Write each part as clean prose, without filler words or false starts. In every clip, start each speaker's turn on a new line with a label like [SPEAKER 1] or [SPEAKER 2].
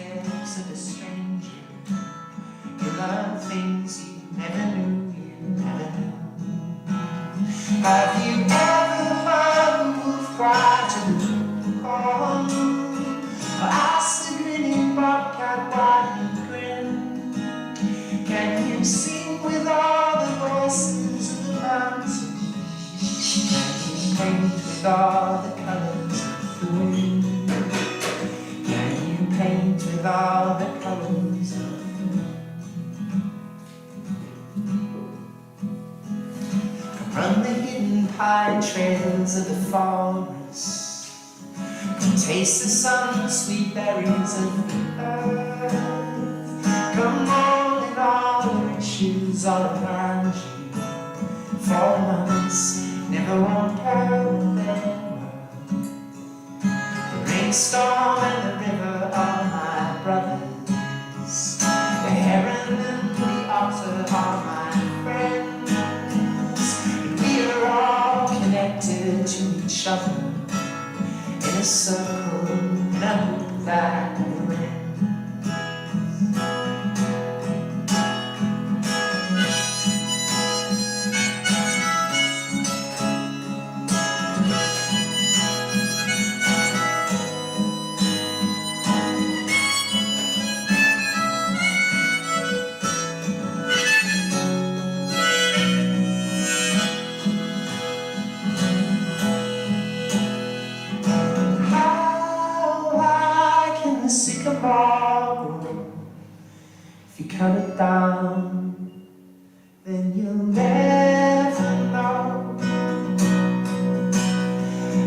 [SPEAKER 1] footsteps of a stranger. You learn things you never knew, you never knew. Have you ever heard the wolf cry to the moon call moon? Or asked the grinning bobcat why he grinned? Can you sing with all the voices of the mountain? Can you paint with all the colors of the wind? Can you paint with all the colors of the wind? Run the hidden pine trails of the forest, come taste the sun's sweet berries of the earth. Come roll in all the riches all around you. 4 months never won't hurt them. The rainstorm and the river are my brothers. The heron and the otter are my friends. We're all connected to each other in a circle, and I hope that will end. The sycamore grow. If you cut it down, then you'll never know.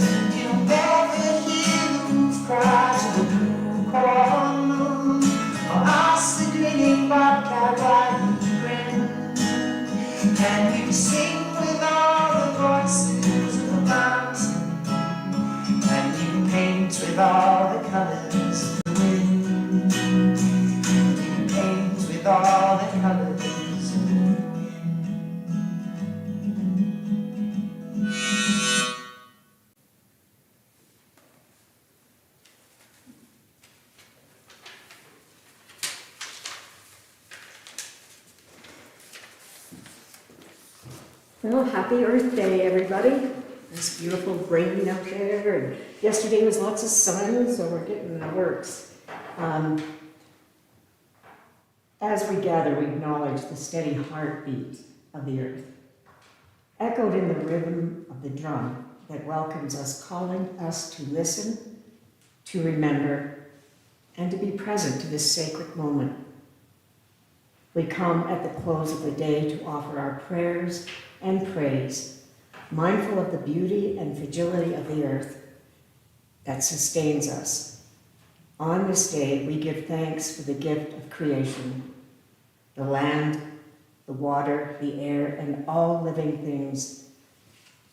[SPEAKER 1] And you'll never hear the wolf cry to the blue corn moon, or ask the grinning bobcat why he grinned. Can you sing with all the voices of the mountain? Can you paint with all the colors? All the colors of the wind.
[SPEAKER 2] Well, happy Earth Day, everybody. It's beautiful rain out there, and yesterday was lots of sun, so we're getting the works. As we gather, we acknowledge the steady heartbeat of the earth, echoed in the rhythm of the drum that welcomes us, calling us to listen, to remember, and to be present to this sacred moment. We come at the close of the day to offer our prayers and praise, mindful of the beauty and fragility of the earth that sustains us. On this day, we give thanks for the gift of creation, the land, the water, the air, and all living things.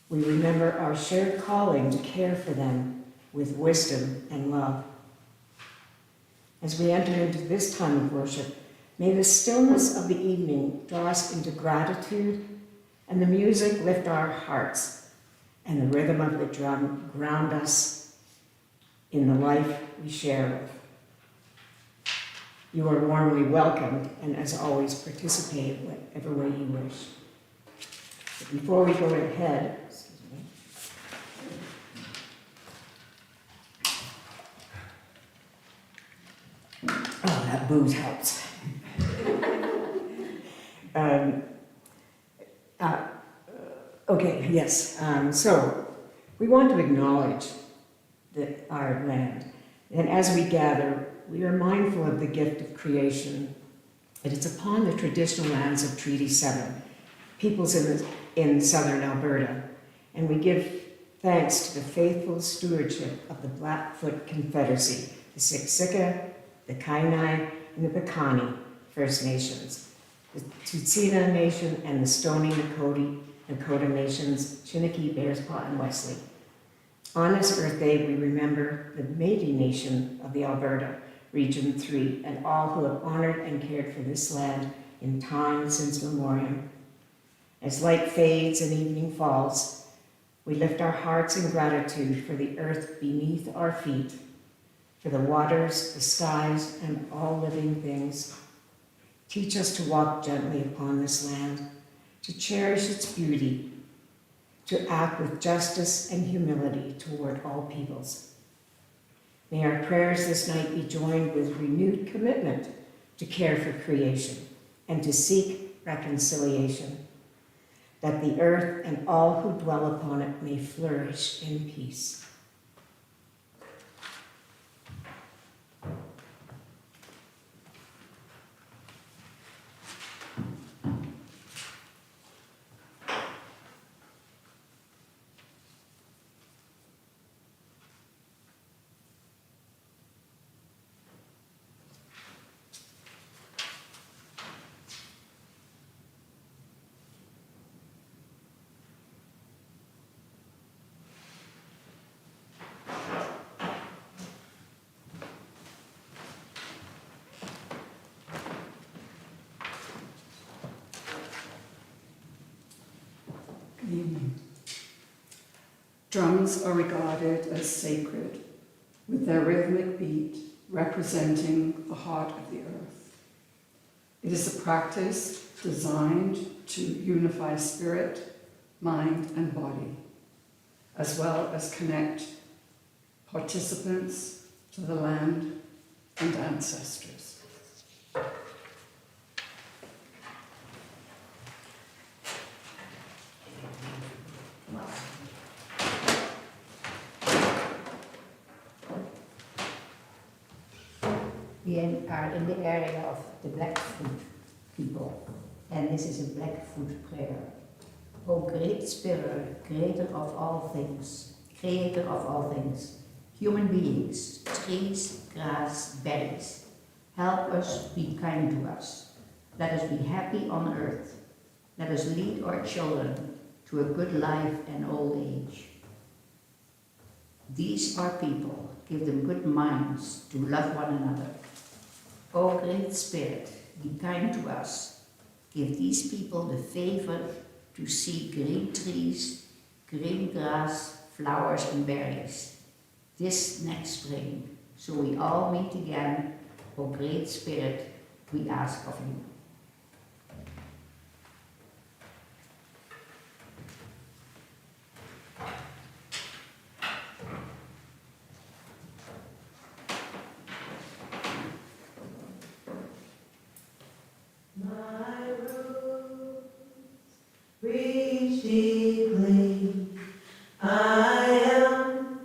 [SPEAKER 2] We remember our shared calling to care for them with wisdom and love. As we enter into this time of worship, may the stillness of the evening draw us into gratitude, and the music lift our hearts, and the rhythm of the drum ground us in the life we share with. You are warmly welcomed, and as always, participate in whatever way you wish. But before we go ahead, oh, that booze helps. Okay, yes, so we want to acknowledge our land. And as we gather, we are mindful of the gift of creation. And it's upon the traditional lands of Treaty 7, peoples in southern Alberta. And we give thanks to the faithful stewardship of the Blackfoot Confederacy, the Siksika, the Kainai, and the Piikani First Nations, the Tsuut'ina Nation, and the Stoney Nakoda Nations, Chiniki, Bearspaw, and Wesley. On this Earth Day, we remember the Métis Nation of the Alberta, Region 3, and all who have honored and cared for this land in time since memoriam. As light fades and evening falls, we lift our hearts in gratitude for the earth beneath our feet, for the waters, the skies, and all living things. Teach us to walk gently upon this land, to cherish its beauty, to act with justice and humility toward all peoples. May our prayers this night be joined with renewed commitment to care for creation and to seek reconciliation, that the earth and all who dwell upon it may flourish in peace.
[SPEAKER 3] Good evening. Drums are regarded as sacred, with their rhythmic beat representing the heart of the earth. It is a practice designed to unify spirit, mind, and body, as well as connect participants to the land and ancestors.
[SPEAKER 4] We are in the area of the Blackfoot people, and this is a Blackfoot prayer. O great Spirit, creator of all things, human beings, trees, grass, berries, help us, be kind to us. Let us be happy on earth. Let us lead our children to a good life and old age. These are people, give them good minds to love one another. O great Spirit, be kind to us. Give these people the favor to see green trees, green grass, flowers and berries this next spring, so we all meet again. O great Spirit, we ask of you.
[SPEAKER 5] My roots reach deeply. I am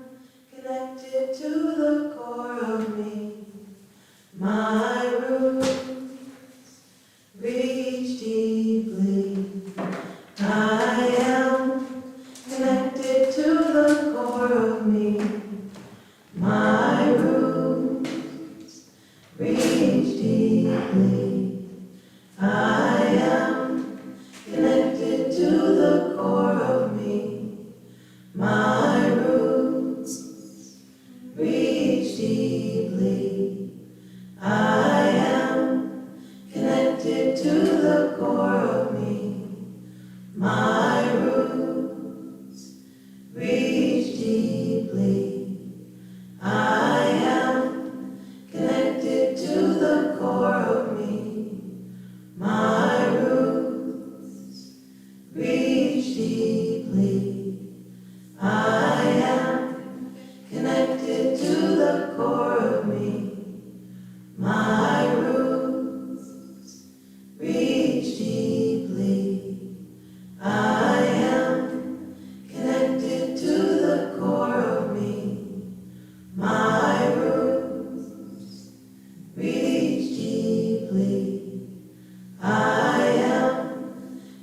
[SPEAKER 5] connected to the core of me. My roots reach deeply. I am connected to the core of me. My roots reach deeply. I am connected to the core of me. My roots reach deeply. I am connected to the core of me. My roots reach deeply. I am connected to the core of me. My roots reach deeply. I am connected to the core of me. My roots reach deeply. I am connected to the core of me. My roots reach deeply. I am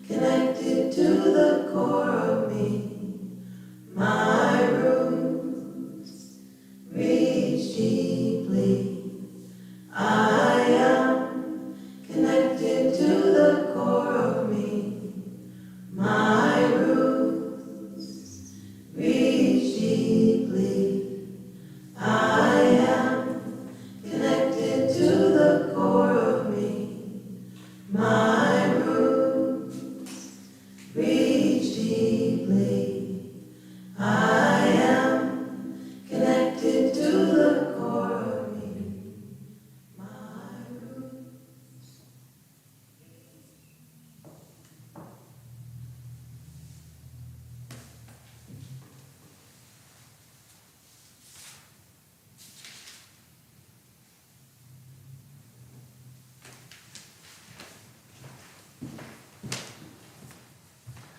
[SPEAKER 5] connected to the core of me.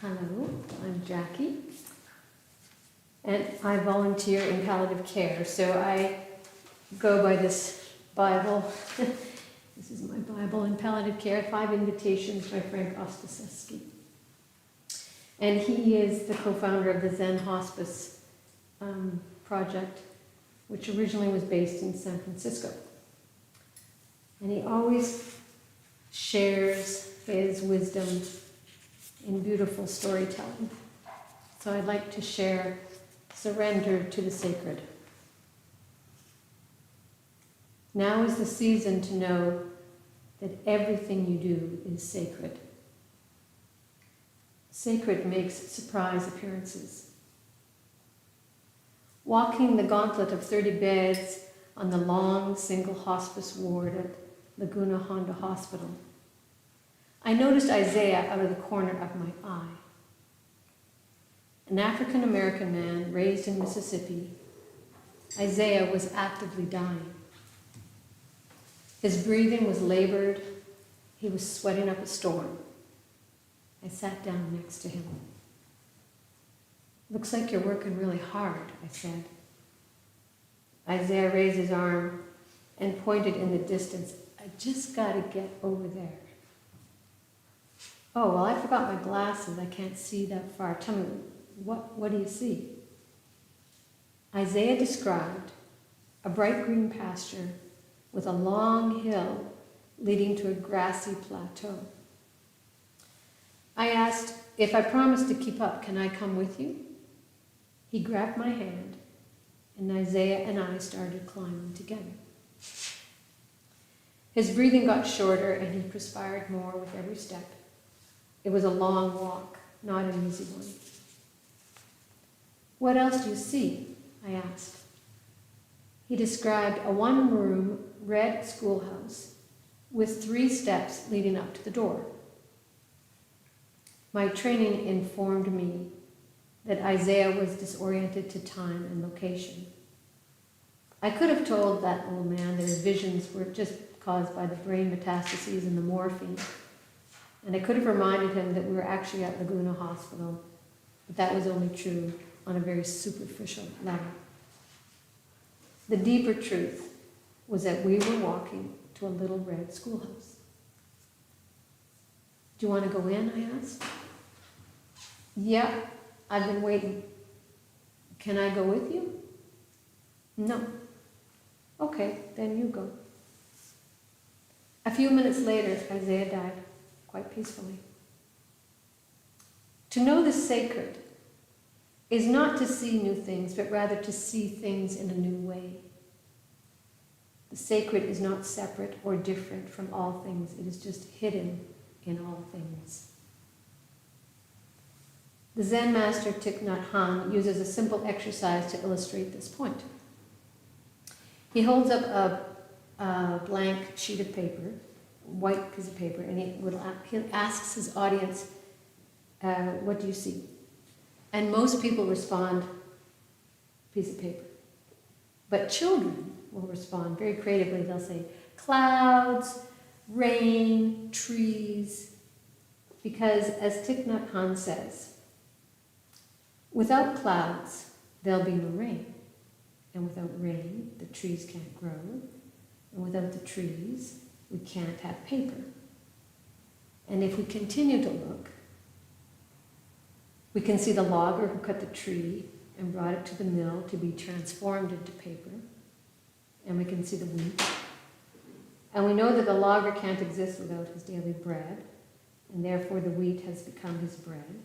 [SPEAKER 6] Hello, I'm Jackie, and I volunteer in palliative care. So I go by this Bible. This is my Bible in palliative care, 5 Invitations by Frank Ostaseski. And he is the co-founder of the Zen Hospice project, which originally was based in San Francisco. And he always shares his wisdom in beautiful storytelling. So I'd like to share Surrender to the Sacred. Now is the season to know that everything you do is sacred. Sacred makes surprise appearances. Walking the gauntlet of 30 beds on the long single hospice ward at Laguna Honda Hospital, I noticed Isaiah out of the corner of my eye. An African-American man raised in Mississippi, Isaiah was actively dying. His breathing was labored. He was sweating up a storm. I sat down next to him. "Looks like you're working really hard," I said. Isaiah raised his arm and pointed in the distance. "I just got to get over there." "Oh, well, I forgot my glasses. I can't see that far. Tell me, what do you see?" Isaiah described a bright green pasture with a long hill leading to a grassy plateau. I asked, "If I promise to keep up, can I come with you?" He grabbed my hand, and Isaiah and I started climbing together. His breathing got shorter, and he perspired more with every step. It was a long walk, not an easy one. "What else do you see?" I asked. He described a one-room red schoolhouse with 3 steps leading up to the door. My training informed me that Isaiah was disoriented to time and location. I could have told that little man that his visions were just caused by the brain metastases and the morphine. And I could have reminded him that we were actually at Laguna Hospital, but that was only true on a very superficial level. The deeper truth was that we were walking to a little red schoolhouse. "Do you want to go in?" I asked. "Yeah, I've been waiting." "Can I go with you?" "No." "Okay, then you go." A few minutes later, Isaiah died quite peacefully. To know the sacred is not to see new things, but rather to see things in a new way. The sacred is not separate or different from all things. It is just hidden in all things. The Zen master Thich Nhat Hanh uses a simple exercise to illustrate this point. He holds up a blank sheet of paper, white piece of paper, and he asks his audience, "What do you see?" And most people respond, "Piece of paper." But children will respond very creatively. They'll say, "Clouds, rain, trees." Because as Thich Nhat Hanh says, without clouds, there'll be no rain. And without rain, the trees can't grow. And without the trees, we can't have paper. And if we continue to look, we can see the logger who cut the tree and brought it to the mill to be transformed into paper. And we can see the wheat. And we know that the logger can't exist without his daily bread, and therefore the wheat has become his bread.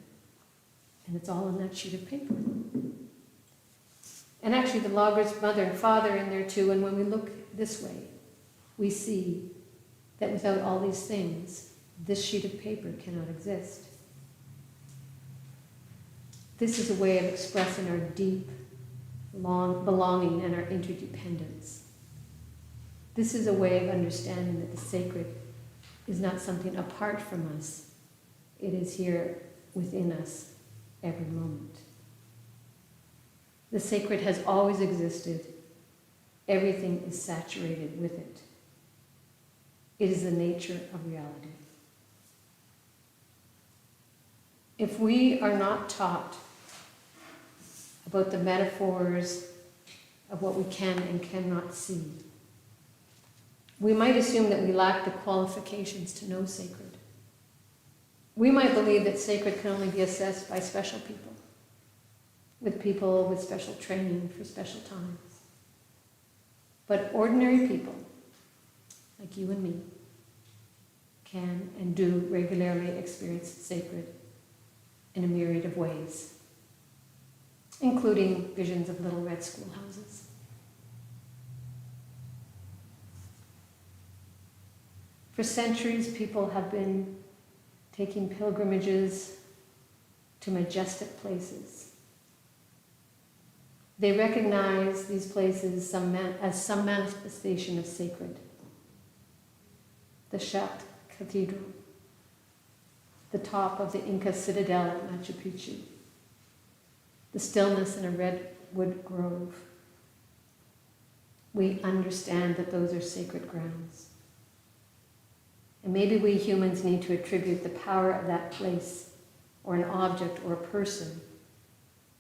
[SPEAKER 6] And it's all on that sheet of paper. And actually the logger's mother and father are in there too, and when we look this way, we see that without all these things, this sheet of paper cannot exist. This is a way of expressing our deep belonging and our interdependence. This is a way of understanding that the sacred is not something apart from us. It is here within us every moment. The sacred has always existed. Everything is saturated with it. It is the nature of reality. if we are not taught about the metaphors of what we can and cannot see, we might assume that we lack the qualifications to know sacred. We might believe that sacred can only be assessed by special people with special training for special times. But ordinary people, like you and me, can and do regularly experience sacred in a myriad of ways, including visions of little red schoolhouses. For centuries, people have been taking pilgrimages to majestic places. They recognize these places as some manifestation of sacred. The Shat Cathedral, the top of the Inca citadel at Machu Picchu, the stillness in a redwood grove. We understand that those are sacred grounds. And maybe we humans need to attribute the power of that place or an object or a person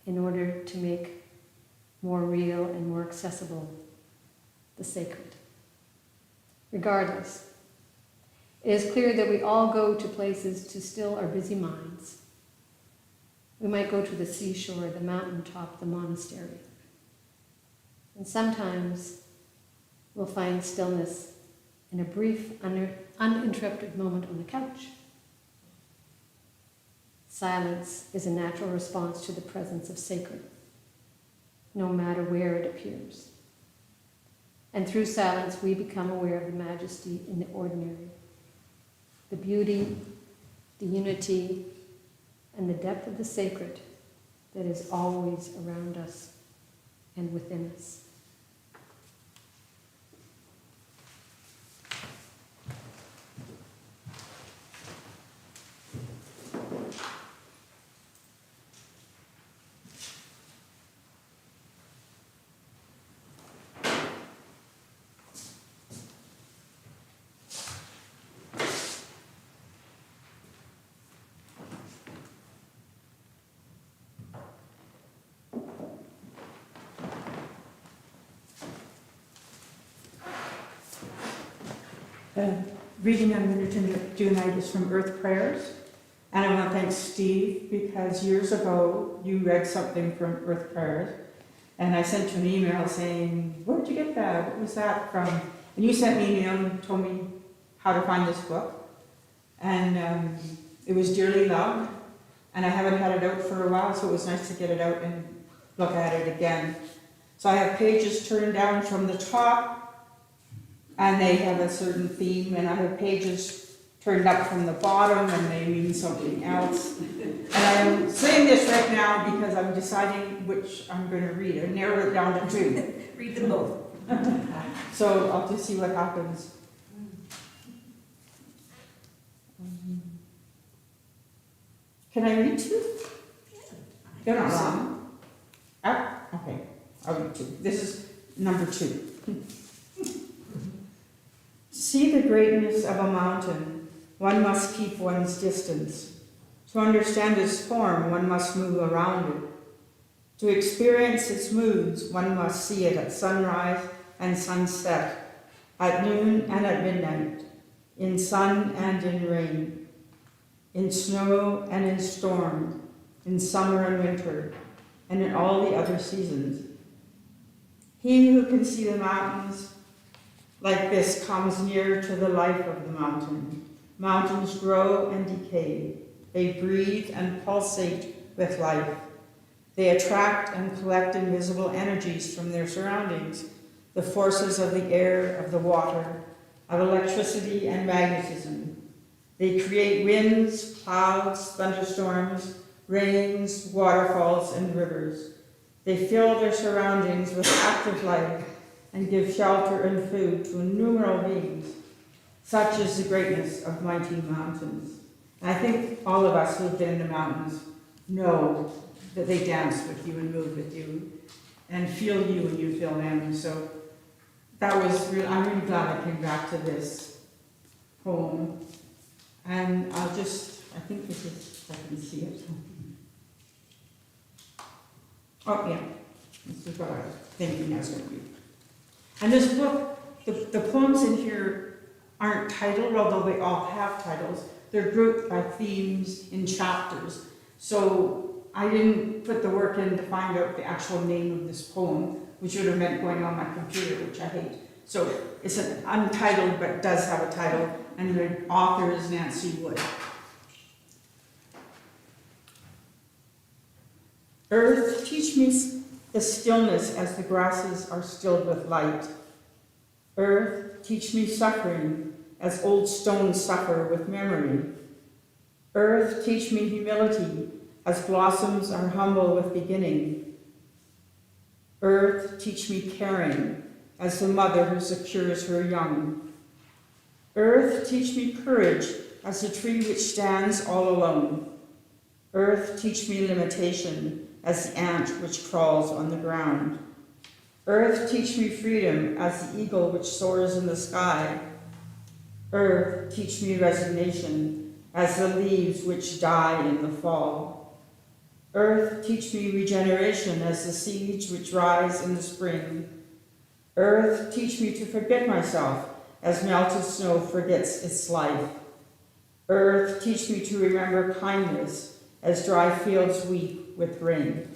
[SPEAKER 6] in order to make more real and more accessible the sacred. Regardless, it is clear that we all go to places to still our busy minds. We might go to the seashore, the mountaintop, the monastery. And sometimes we'll find stillness in a brief, uninterrupted moment on the couch. Silence is a natural response to the presence of sacred, no matter where it appears. And through silence, we become aware of the majesty in the ordinary, the beauty, the unity, and the depth of the sacred that is always around us and within us.
[SPEAKER 7] The reading I'm going to do tonight is from Earth Prayers. And I want to thank Steve because years ago you read something from Earth Prayers. And I sent you an email saying, where'd you get that? What was that from? And you sent me an email and told me how to find this book. And it was Dearly Loved. And I haven't had it out for a while, so it was nice to get it out and look at it again. So I have pages turned down from the top, and they have a certain theme, and I have pages turned up from the bottom, and they mean something else. And I'm saying this right now because I'm deciding which I'm going to read. I narrowed it down to 2.
[SPEAKER 5] Read them both.
[SPEAKER 7] So I'll just see what happens. Can I read 2? They're not long. Okay, I'll read 2. This is number 2. To see the greatness of a mountain, one must keep one's distance. To understand its form, one must move around it. To experience its moods, one must see it at sunrise and sunset, at noon and at midnight, in sun and in rain, in snow and in storm, in summer and winter, and in all the other seasons. He who can see the mountains like this comes near to the life of the mountain. Mountains grow and decay. They breathe and pulsate with life. They attract and collect invisible energies from their surroundings, the forces of the air, of the water, of electricity and magnetism. They create winds, clouds, thunderstorms, rains, waterfalls, and rivers. They fill their surroundings with active life and give shelter and food to innumerable beings. Such is the greatness of mighty mountains. And I think all of us who have been in the mountains know that they dance with you and move with you and feel you and you feel them. So that was real. I'm really glad I came back to this poem. And I'll just I think this is, I can see it. Oh, yeah, this is what I was thinking as I read. And this book, the poems in here aren't titled, although they all have titles. They're grouped by themes in chapters. So I didn't put the work in to find out the actual name of this poem, which would have meant going on my computer, which I hate. So it's an untitled, but does have a title, and the author is Nancy Wood. Earth, teach me the stillness as the grasses are stilled with light. Earth, teach me suffering as old stones suffer with memory. Earth, teach me humility as blossoms are humble with beginning. Earth, teach me caring as the mother who secures her young. Earth, teach me courage as the tree which stands all alone. Earth, teach me limitation as the ant which crawls on the ground. Earth, teach me freedom as the eagle which soars in the sky. Earth, teach me resignation as the leaves which die in the fall. Earth, teach me regeneration as the seeds which rise in the spring. Earth, teach me to forget myself as melted snow forgets its life. Earth, teach me to remember kindness as dry fields weep with rain.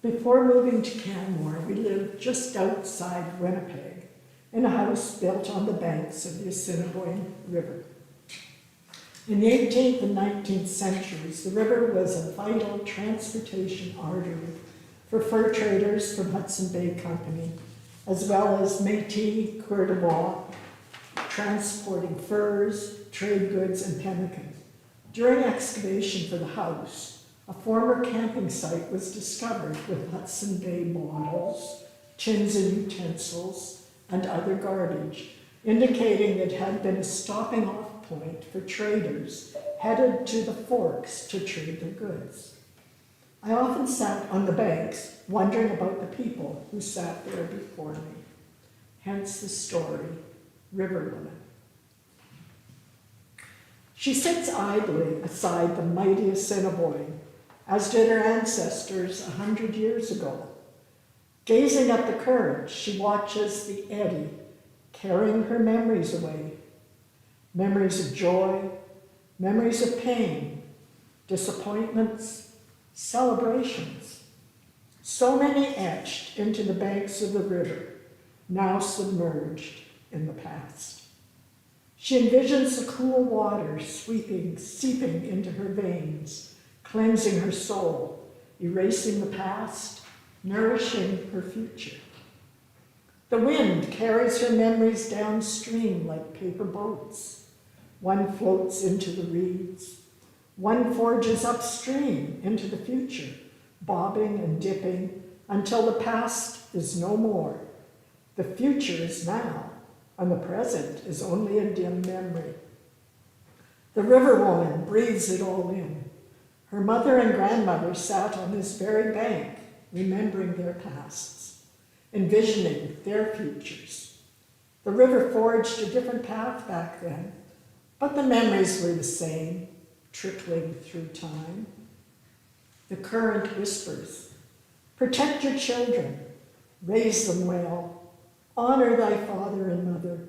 [SPEAKER 2] Before moving to Canmore, we lived just outside Winnipeg in a house built on the banks of the Assiniboine River. In the 18th and 19th centuries, the river was a vital transportation artery for fur traders from Hudson Bay Company, as well as Métis Coeur d'Alene, transporting furs, trade goods, and pemmican. During excavation for the house, a former camping site was discovered with Hudson Bay bottles, tins and utensils, and other garbage, indicating it had been a stopping off point for traders headed to the Forks to trade their goods. I often sat on the banks wondering about the people who sat there before me. Hence the story, River Woman. She sits idly aside the mighty Assiniboine, as did her ancestors 100 years ago. Gazing at the current, she watches the eddy, carrying her memories away. Memories of joy, memories of pain, disappointments, celebrations. So many etched into the banks of the river, now submerged in the past. She envisions the cool water seeping into her veins, cleansing her soul, erasing the past, nourishing her future. The wind carries her memories downstream like paper boats. One floats into the reeds. One forges upstream into the future, bobbing and dipping until the past is no more. The future is now, and the present is only a dim memory. The river woman breathes it all in. Her mother and grandmother sat on this very bank, remembering their pasts, envisioning their futures. The river forged a different path back then, but the memories were the same, trickling through time. The current whispers, protect your children, raise them well, honor thy father and mother,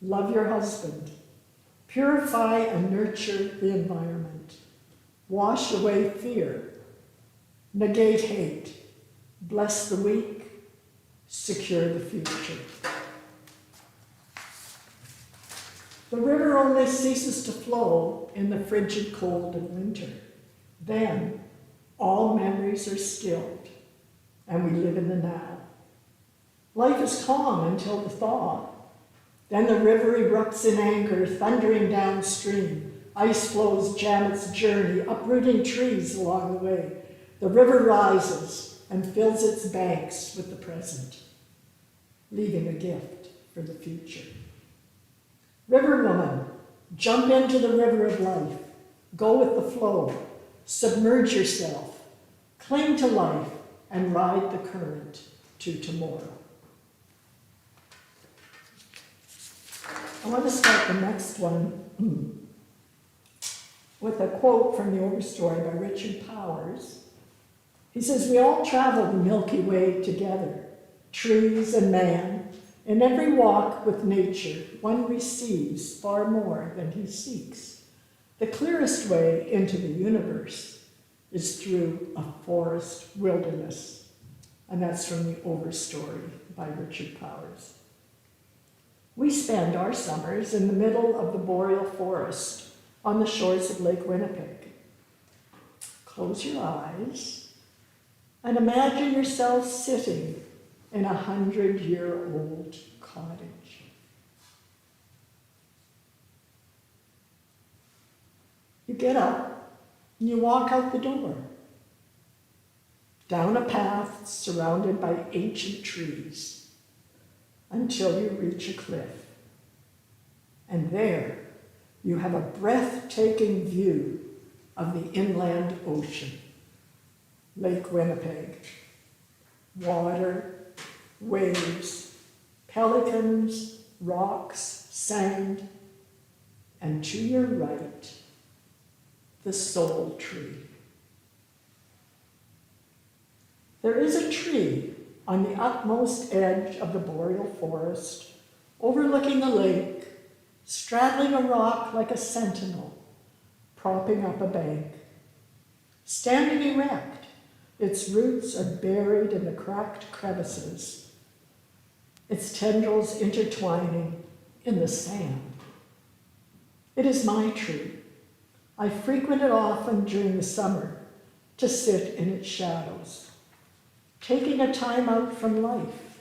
[SPEAKER 2] love your husband, purify and nurture the environment, wash away fear, negate hate, bless the weak, secure the future. The river only ceases to flow in the frigid cold of winter. Then all memories are stilled and we live in the now. Life is calm until the thaw. Then the river erupts in anger, thundering downstream. Ice flows jam its journey, uprooting trees along the way. The river rises and fills its banks with the present, leaving a gift for the future. River woman, jump into the river of life. Go with the flow. Submerge yourself. Cling to life and ride the current to tomorrow. I want to start the next one with a quote from the Overstory by Richard Powers. He says, we all travel the Milky Way together, trees and man. In every walk with nature, one receives far more than he seeks. The clearest way into the universe is through a forest wilderness. And that's from the Overstory by Richard Powers. We spend our summers in the middle of the boreal forest on the shores of Lake Winnipeg. Close your eyes and imagine yourself sitting in a 100-year-old cottage. You get up and you walk out the door, down a path surrounded by ancient trees until you reach a cliff. And there you have a breathtaking view of the inland ocean, Lake Winnipeg. Water, waves, pelicans, rocks, sand, and to your right, the Soul Tree. There is a tree on the utmost edge of the boreal forest, overlooking the lake, straddling a rock like a sentinel, propping up a bank. Standing erect, its roots are buried in the cracked crevices, its tendrils intertwining in the sand. It is my tree. I frequent it often during the summer to sit in its shadows, taking a time out from life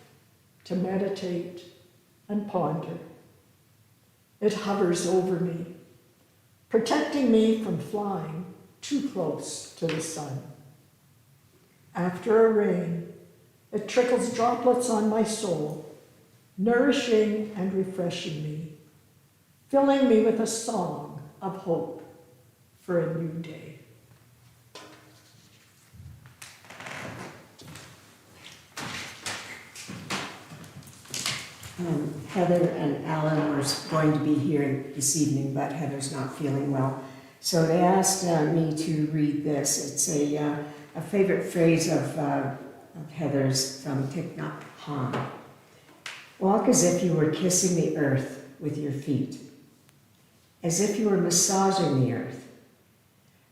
[SPEAKER 2] to meditate and ponder. It hovers over me, protecting me from flying too close to the sun. After a rain, it trickles droplets on my soul, nourishing and refreshing me, filling me with a song of hope for a new day.
[SPEAKER 8] Heather and Alan were going to be here this evening, but Heather's not feeling well. So they asked me to read this. It's a favorite phrase of Heather's from Thich Nhat Hanh. Walk as if you were kissing the earth with your feet, as if you were massaging the earth.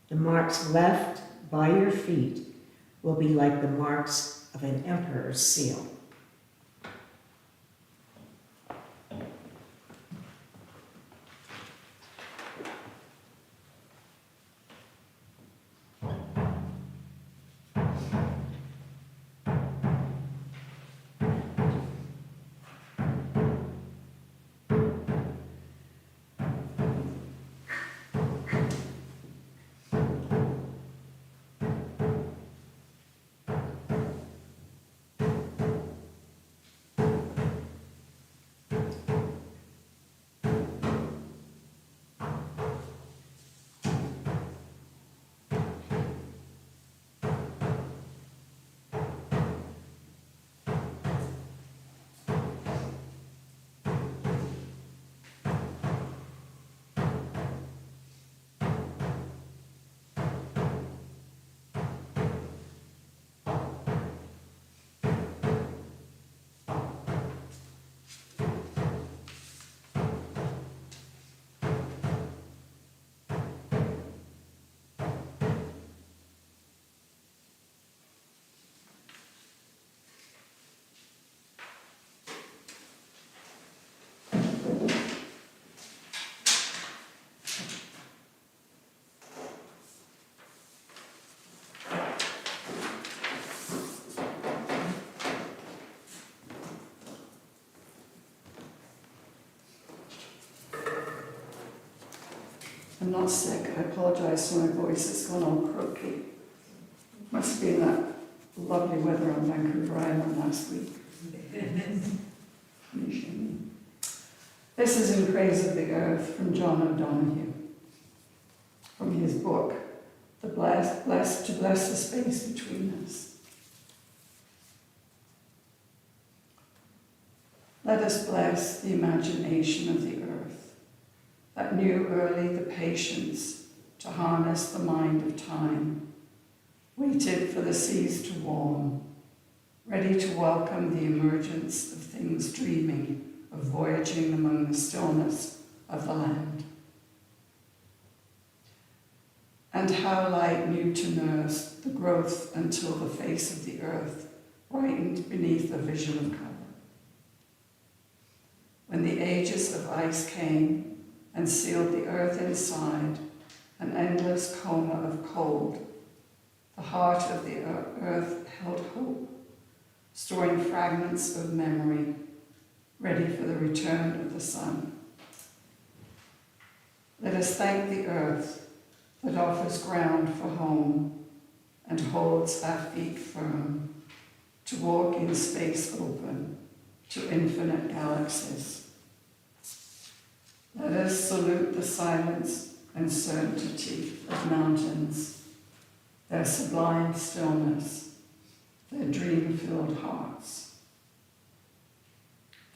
[SPEAKER 8] The marks left by your feet will be like the marks of an emperor's seal.
[SPEAKER 3] I'm not sick. I apologise for my voice. It's gone all croaky. Must have been that lovely weather on Vancouver Island last week. This is In Praise of the Earth from John O'Donoghue, from his book, To Bless the Space Between Us. Let us bless the imagination of the earth, that knew early the patience to harness the mind of time, waited for the seas to warm, ready to welcome the emergence of things dreaming of voyaging among the stillness of the land. And how light knew to nurse the growth until the face of the earth brightened beneath a vision of colour. When the ages of ice came and sealed the earth inside, an endless coma of cold, the heart of the earth held hope, storing fragments of memory, ready for the return of the sun. Let us thank the earth that offers ground for home and holds our feet firm to walk in space open to infinite galaxies. Let us salute the silence and certainty of mountains, their sublime stillness, their dream-filled hearts.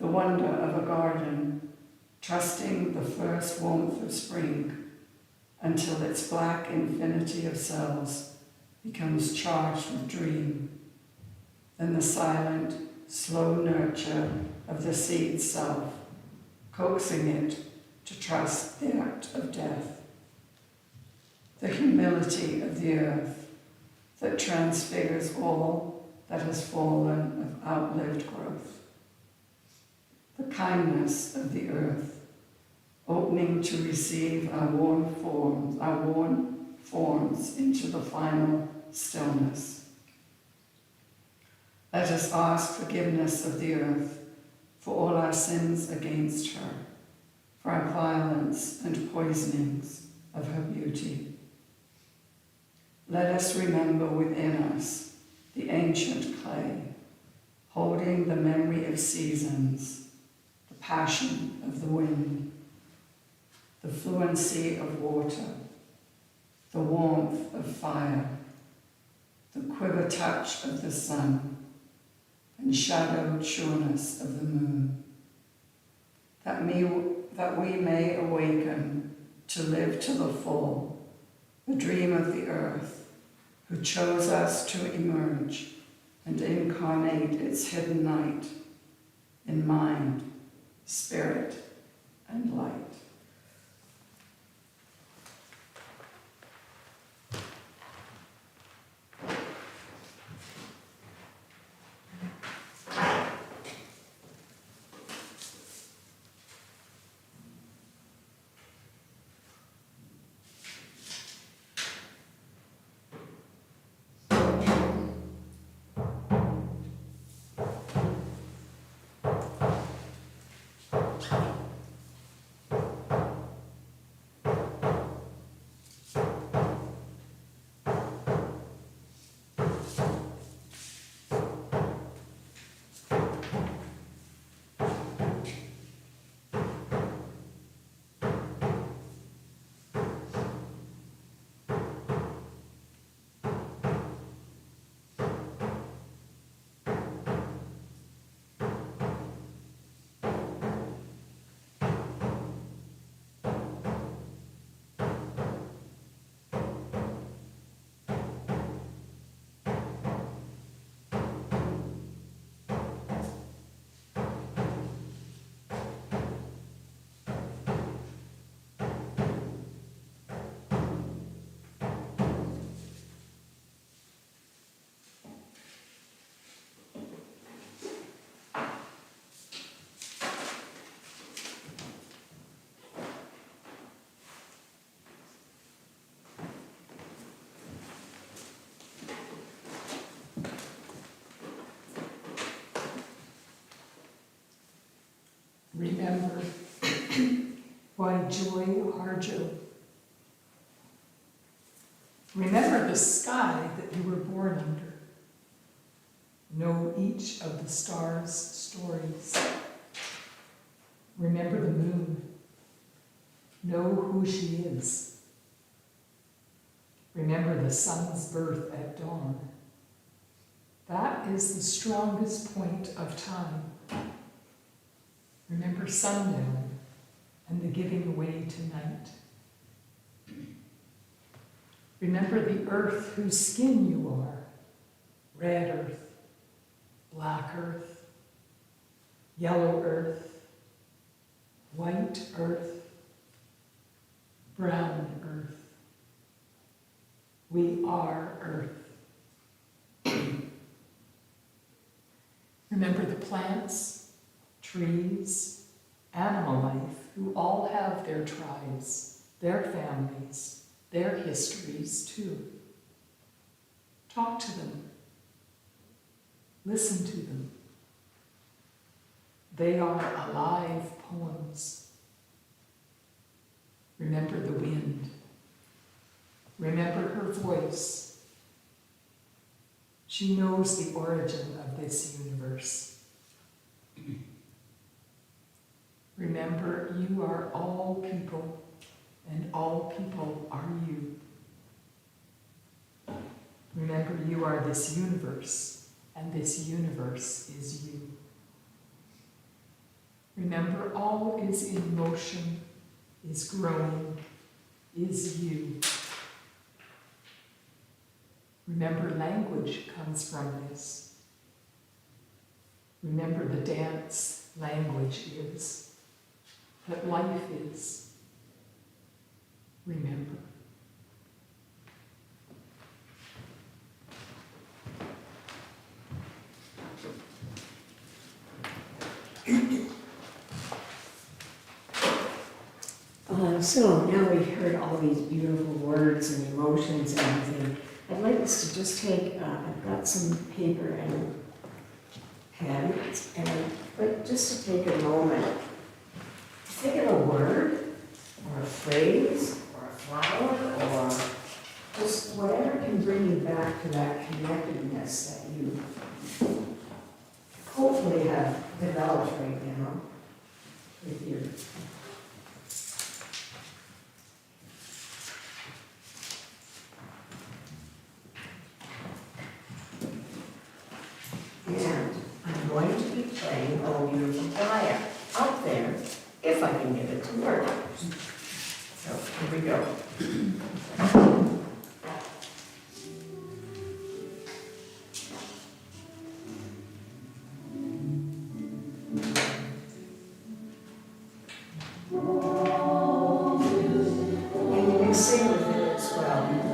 [SPEAKER 3] The wonder of a garden, trusting the first warmth of spring until its black infinity of cells becomes charged with dream. Then the silent, slow nurture of the seed self, coaxing it to trust the act of death. The humility of the earth that transfigures all that has fallen of outlived growth. The kindness of the earth, opening to receive our worn forms into the final stillness. Let us ask forgiveness of the earth for all our sins against her, for our violence and poisonings of her beauty. Let us remember within us the ancient clay, holding the memory of seasons, the passion of the wind, the fluency of water, the warmth of fire, the quiver touch of the sun, and shadowed sureness of the moon, that we may awaken to live to the full the dream of the earth, who chose us to emerge and incarnate its hidden night in mind, spirit, and light. Remember by Joy Harjo.
[SPEAKER 9] Remember the sky that you were born under. Know each of the stars' stories. Remember the moon. Know who she is. Remember the sun's birth at dawn. That is the strongest point of time. Remember sundown and the giving away to night. Remember the earth whose skin you are. Red earth, black earth, yellow earth, white earth, brown earth. We are earth. Remember the plants, trees, animal life, who all have their tribes, their families, their histories too. Talk to them. Listen to them. They are alive poems. Remember the wind. Remember her voice. She knows the origin of this universe. Remember, you are all people, and all people are you. Remember, you are this universe, and this universe is you. Remember, all is in motion, is growing, is you. Remember, language comes from this. Remember, the dance language is, that life is. Remember.
[SPEAKER 8] So now we've heard all these beautiful words and emotions and everything. I'd like us to just take, I've got some paper and pen, and I'd like just to take a moment, think of a word, or a phrase, or a flower, or just whatever can bring you back to that connectedness that you hopefully have developed right now with your and I'm going to be playing Oh Beautiful Gaia out there, if I can get it to work. So, here we go. And you can sing with it as well.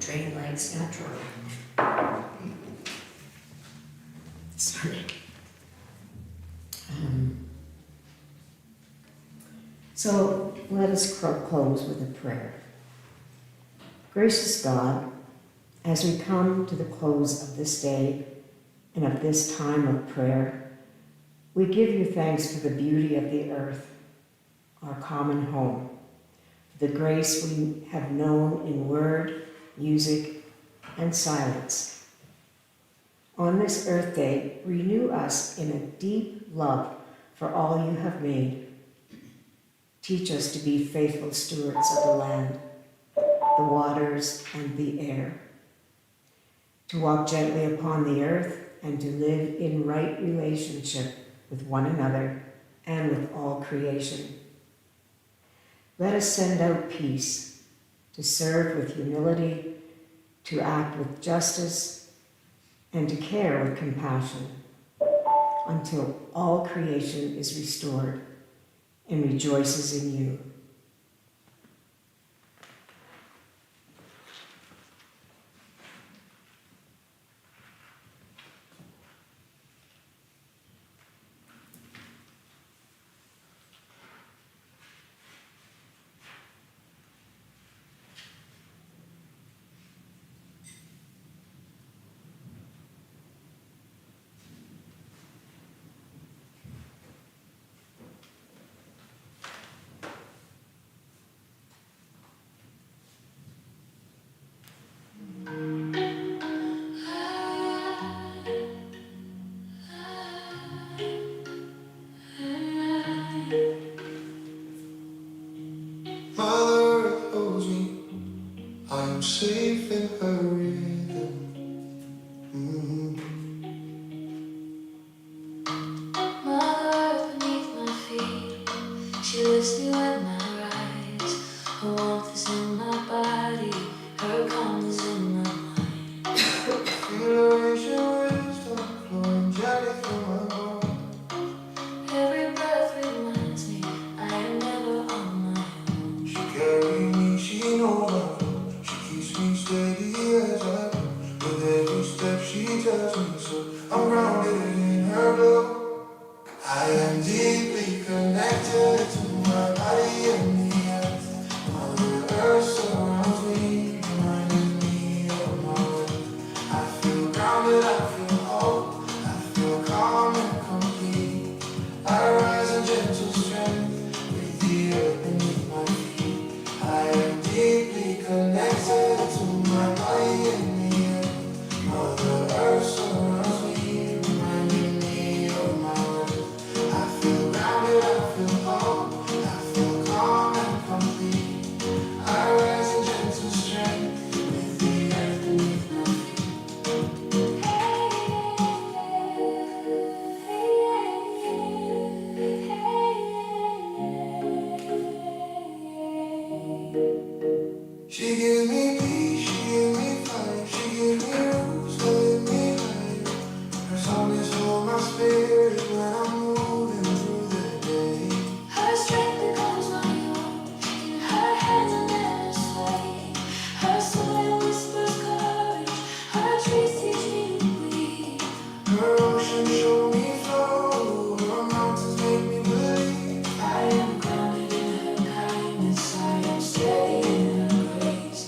[SPEAKER 8] train legs naturally. Sorry. So let us close with a prayer. Gracious God, as we come to the close of this day and of this time of prayer, we give you thanks for the beauty of the earth, our common home, for the grace we have known in word, music, and silence. On this Earth Day, renew us in a deep love for all you have made. Teach us to be faithful stewards of the land, the waters, and the air, to walk gently upon the earth and to live in right relationship with one another and with all creation. Let us send out peace, to serve with humility, to act with justice, and to care with compassion, until all creation is restored and rejoices in you.
[SPEAKER 1] Mother Earth holds me, I am safe in her rhythm. Mother Earth beneath my feet, she lifts me when I rise. Her warmth is in my body, her calm is in my mind. Feel her ancient wisdom flowing gently through my bones. Every breath reminds me I am never on my own. She carries me, she knows my flow. She keeps me steady as I go. With every step she tells me so. I'm grounded in her glow. I am deeply connected to my body and the earth. Mother Earth surrounds me, reminding me of my worth. I feel grounded, I feel whole, I feel calm and complete. I rise in gentle strength with the earth beneath my feet. I am deeply connected to my body and the earth. Mother Earth surrounds me, reminding me of my worth. I feel grounded, I feel whole, I feel calm and complete. I rise in gentle strength with the earth beneath my feet. She gives me peace, she gives me fire, she gives me roots to lift me higher. Her song is hold my spirit when I'm moving through the day. Her strength becomes my own, in her hands I never sway. Her soil whispers courage, her trees teach me to breathe. Her ocean show me flow, her mountains make me believe. I am grounded in her kindness, I am steady in her grace.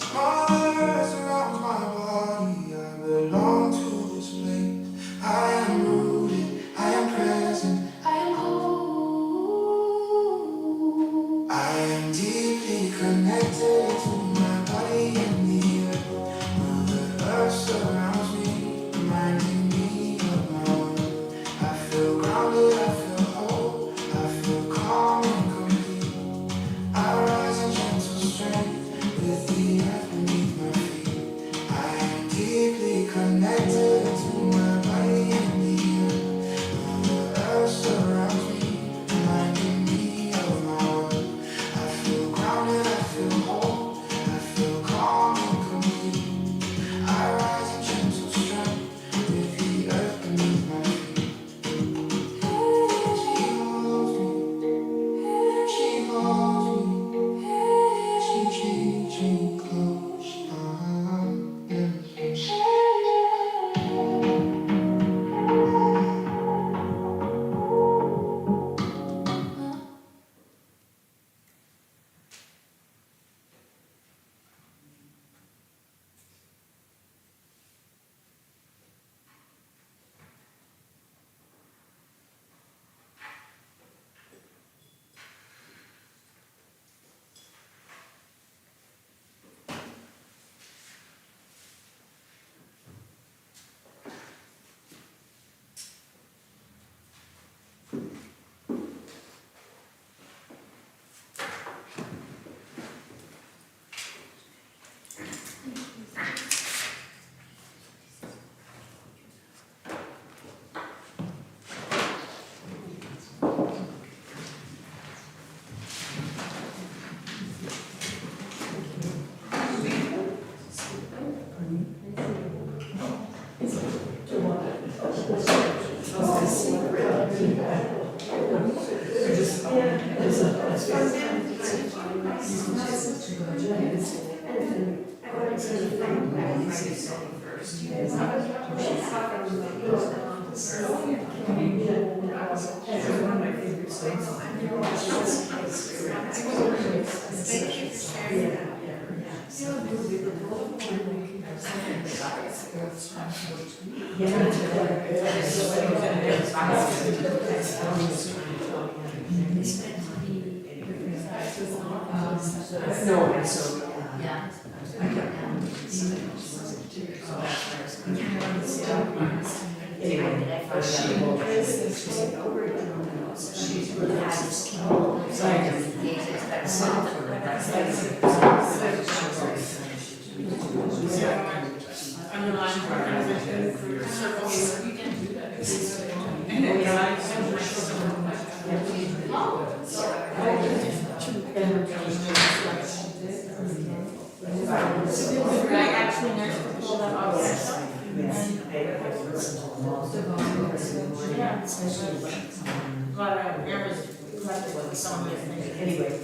[SPEAKER 8] Anyway,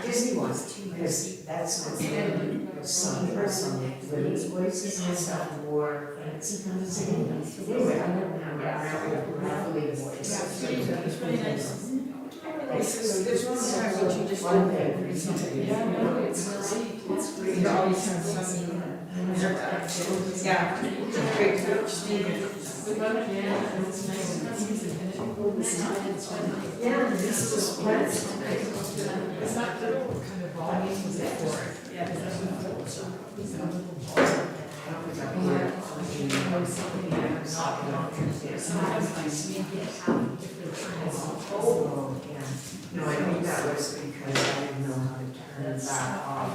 [SPEAKER 8] Disney wants to, because that's some women's voices and stuff more fancy kind of singing. Anyway, I don't have a gravelly voice. There's one time when you just one thing for something.
[SPEAKER 9] Yeah, no, it's great.
[SPEAKER 7] You always have something. Yeah, great coach, Steve.
[SPEAKER 8] Yeah, this is just
[SPEAKER 9] It's not the kind of volume was it for? Yeah.
[SPEAKER 8] No, I think that was because I didn't know how to turn that off.